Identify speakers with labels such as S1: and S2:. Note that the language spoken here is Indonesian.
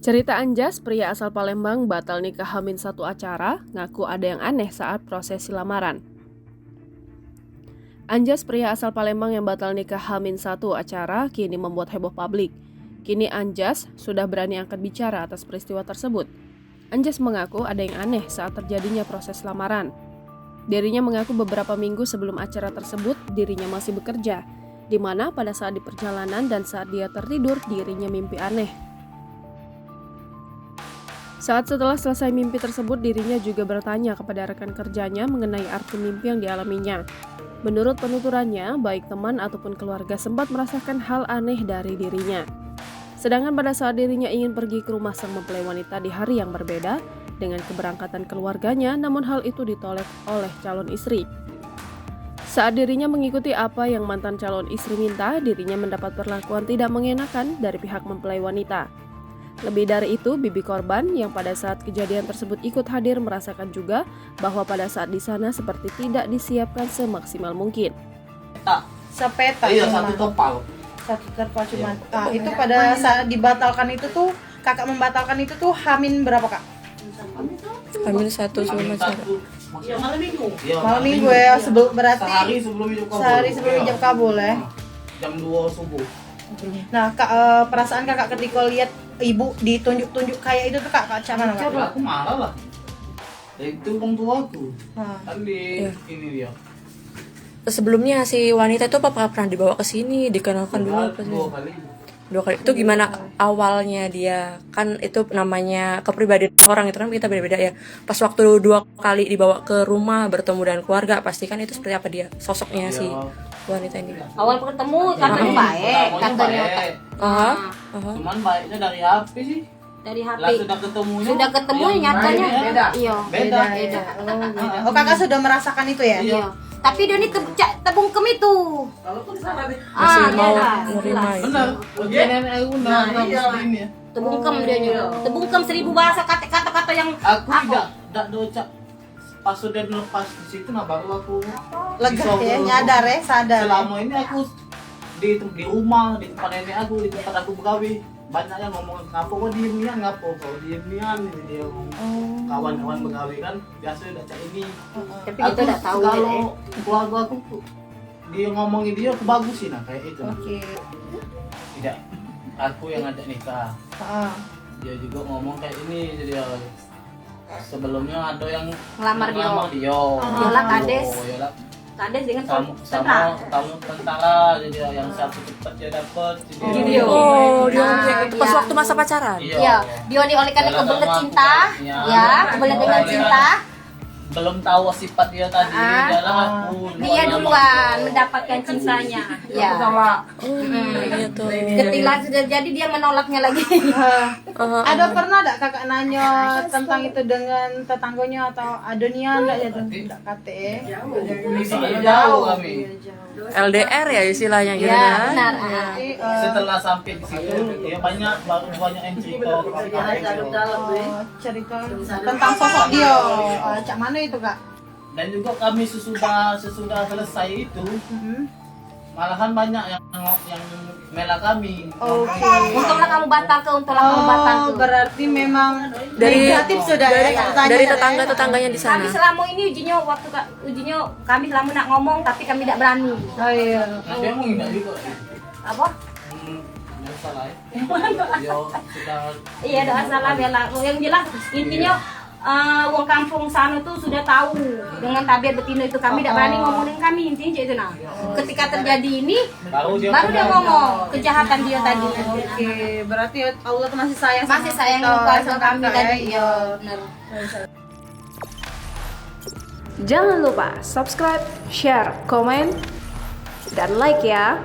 S1: Cerita Anjas, pria asal Palembang batal nikah H-1 acara, ngaku ada yang aneh saat prosesi lamaran. Anjas, pria asal Palembang yang batal nikah H-1 acara, kini membuat heboh publik. Kini Anjas sudah berani angkat bicara atas peristiwa tersebut. Anjas mengaku ada yang aneh saat terjadinya proses lamaran. Dirinya mengaku beberapa minggu sebelum acara tersebut, dirinya masih bekerja, di mana pada saat di perjalanan dan saat dia tertidur, dirinya mimpi aneh. Saat setelah selesai mimpi tersebut, dirinya juga bertanya kepada rekan kerjanya mengenai arti mimpi yang dialaminya. Menurut penuturannya, baik teman ataupun keluarga sempat merasakan hal aneh dari dirinya. Sedangkan pada saat dirinya ingin pergi ke rumah sang mempelai wanita di hari yang berbeda dengan keberangkatan keluarganya, namun hal itu ditolak oleh calon istri. Saat dirinya mengikuti apa yang mantan calon istri minta, dirinya mendapat perlakuan tidak mengenakan dari pihak mempelai wanita. Lebih dari itu, bibi korban yang pada saat kejadian tersebut ikut hadir merasakan juga bahwa pada saat di sana seperti tidak disiapkan semaksimal mungkin.
S2: Sepeta
S3: iya,
S2: cuma.
S3: satu terpal
S2: Cuma.
S3: Iya.
S2: Itu pada saat dibatalkan itu tuh, kakak membatalkan itu tuh Hamin berapa kak?
S4: Hamil 1 sebelum acara.
S3: Iya, malam minggu.
S2: Malam minggu ya, berarti
S3: sehari sebelum
S2: ijab kabul ya.
S3: Jam 2 subuh.
S2: Nah, perasaan kakak ketika lihat ibu ditunjuk-tunjuk kayak itu tuh kak macam mana kak?
S3: Aku marah lah. Itu orang tua aku. Kan
S4: Iya.
S3: ini dia.
S4: Sebelumnya si wanita itu apa pernah dibawa ke sini, dikenalkan dulu apa sih?
S3: 2 kali.
S4: 2 kali. Itu gimana awalnya dia? Kan itu namanya kepribadian orang, itu kan kita beda-beda ya. Pas waktu 2 kali dibawa ke rumah bertemu dengan keluarga, pastikan itu seperti apa dia? Sosoknya si wanita ini.
S5: Awal ketemu katanya baik, katanya
S3: Cuman baiknya dari HP sih.
S5: dari
S3: Lah
S5: HP.
S3: sudah ketemunya.
S5: Nyatanya
S3: beda.
S5: Iya.
S3: Beda.
S2: Oh kakak sudah merasakan itu ya?
S5: Iya. Tapi dia ini tebungkem itu.
S4: Masih mau
S5: dia
S4: menerima itu.
S3: Benar. Nenek aku ini ya.
S5: tebungkem dia nya. Tebungkem 1000 bahasa kata-kata yang
S3: Aku tidak docak. Pas sudah lepas di situ, nah baru aku
S2: Lega
S3: bisa
S2: ya,
S3: ber-
S2: nyadar ya, sadar.
S3: Selama ini aku di rumah, di tempat nenek aku, di tempat aku begawi, banyak yang ngomong ngapo kok diemian, ngapo kok diemian, dia ngomong kawan-kawan begawi kan biasa udah cak ini.
S5: tapi
S3: Aku
S5: kita tidak tahu ya.
S3: kalau keluarga aku dia ngomongin dia aku bagusin nah kayak itu.
S2: Oke.
S3: Tidak, aku yang ngajak nikah. Dia juga ngomong kayak ini, jadi sebelumnya ada yang
S5: Ngelamar dia.
S3: Yola
S5: Kades.
S3: Yola
S5: Kades dengan
S3: sama kamu tentara, jadi yang satu cepat dia dapat.
S5: Video.
S4: Oh, dia
S5: Nah,
S4: pas
S5: iya.
S4: waktu masa pacaran.
S5: Iya, dia oleh karena
S3: Jalan
S5: kebelet
S3: sama
S5: cinta,
S3: aku,
S5: ya, kebelet dengan cinta.
S3: Belum tahu sifat dia tadi, jalan aku.
S5: Dia duluan mendapatkan cintanya. Ya.
S4: Iya tuh.
S5: Ketika sudah jadi dia menolaknya lagi.
S2: Ada pernah enggak kakak nanya tentang itu dengan tetangganya atau adonian enggak ya tuh? Enggak kate.
S3: Jauh kami.
S4: LDR ya istilahnya gitu
S5: Ya,
S4: kan.
S5: benar.
S3: Setelah sampai di situ, dia baru banyak yang cerita.
S2: Cerita tentang sosok dia. Cak mana itu kak?
S3: Dan juga kami sesudah selesai itu, malahan banyak yang mela kami.
S2: Oke.
S5: Untunglah kamu batal ke.
S2: Berarti memang
S4: Dari-
S2: negatif sudah ya?
S4: Dari tetangga-tetangganya di sana.
S5: Kami selama ini ujinya kami selama nak ngomong tapi kami tidak berani.
S2: Oh iya.
S3: Nah, dia mau nggak juga.
S5: Apa?
S3: Nggak salah ya. Yo, sudah
S5: Iya doa salah bela. Yang jelas intinya wong kampung sana tuh sudah tahu dengan tabiat betina itu kami tidak berani ngomong dengan kami intinya itu nah. Ketika terjadi ini baru dia ngomong kejahatan dia tadi.
S2: Oke, berarti Allah tuh masih sayang
S5: keluarga kami tadi. Iya, benar.
S1: Jangan lupa subscribe, share, komen, dan like ya.